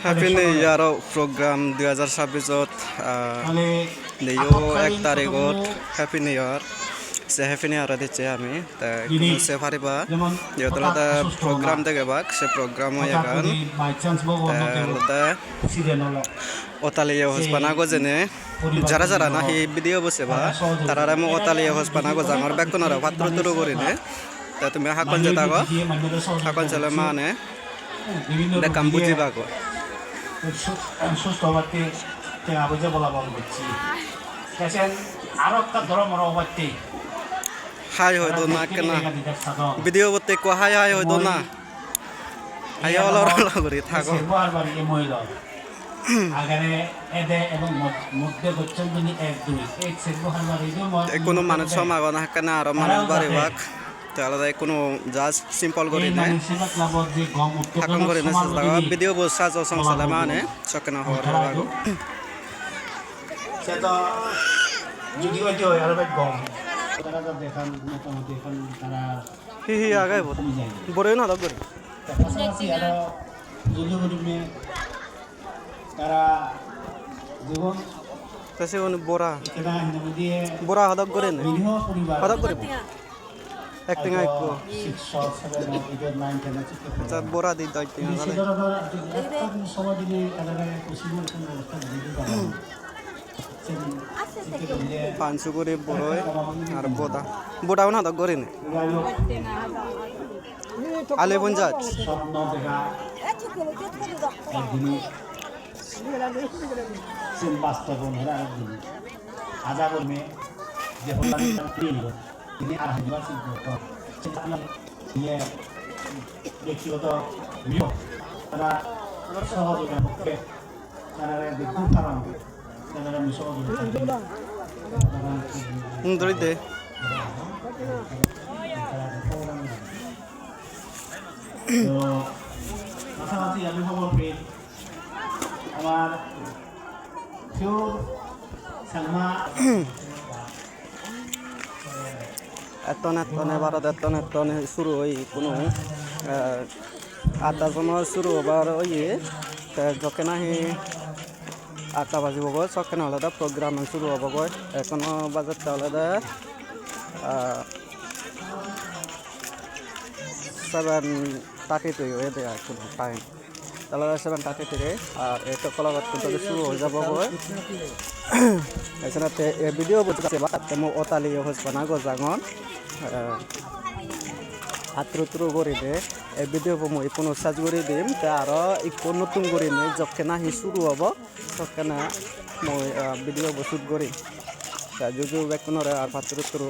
happy new year program 2026 new 1 তাৰিখত happy new year happy new year দিচ্ছে আমি সে পারিবা যেহেতু প্রোগ্রাম থেকে বাক সে প্রোগ্রাম এখন অতালিয়া হসপানাগো যেনে যারা যারা না সেই ভিডিও বসেবা তারা মোক অতালিয়া হসপানাগো জাঙর বেকনৰ পাত্ৰ তুৰু কৰিনে তা তুমি হাকন যেতাগো হাকন চলে মানে বেকাম বুঝিবা গো সুস্থ বাড়তে আবুজে বলা বল করছি আরো একটা ধর্মর অবাড়তে হাই হয়তো না কেন ভিডিও করতে কো হাই হয়তো না হাই অলর করে থাকো মহিলা আগারে এদে এবং মধ্যে বচ্চন দিন 1 2 এই সেগুহার বাড়ি কোনো মানুষ সমাগো না কেন আর মানুষ বাড়ি বাক তাহলে কোনো জাস্ট সিম্পল করে নাই থাকন করে না ভিডিও বসা সংসার মানে সকেনা হওয়ার লাগো সেটা যদি ওই যে আর ভাই গম তারা তো দেখান মোটামুটি এখন তারা হি আগে বড় না দাও করে পাশাপাশি আর যদি গরিবে তারা জীবন কাছে কোন বড়া এটা দিয়ে বড়া হদক করে না হদক করে একটিং আইকো 6 7 8 9 10 তা বড়া দি দাইতে না সময় দিলে তারা পসিবল কোন ব্যবস্থা দিতে পারে 500 করে বড়ই আর বোটাও না দক করে না আলে পঞ্চাশ স্বপ্ন দেখা একদিনই বাস্তবন হরা একদিন আজা করবে যে হল্লা তিনি আর হাজিবা নিয়ে ব্যক্তিগত নিয়োগ তারা সহযোগিতার পক্ষে তারা বিদ্যুৎ কারণ তারা সহযোগিতা দরিদ্রে তো পাশাপাশি আমি খবর পেয়ে আমার কেউ সালমা এতনে ভারত এতনে শুরু হই কোনো 8টা সময় শুরু হবার ওই যখন আহি 8টা বাজিব গৈ সকেন আলাদা প্রোগ্রাম শুরু হব গৈ এখনো বাজার আলাদা 7:32 হয়ে দেয় কোনো টাইম তাহলে 7:33 আর এটা কলাবাদ কিন্তু শুরু হয়ে যাব গৈ এছাড়া ভিডিও বলতে মই অতালি হসপানা গজাঙন হাতরুতরু করে দে এই ভিডিও মই কোনো সাজ করে দিম তা আর ইকো নতুন করে নে যখন আহি শুরু হব তখন মই ভিডিও শুট করিম তা যদিও বেকনের আর হাতরুতরু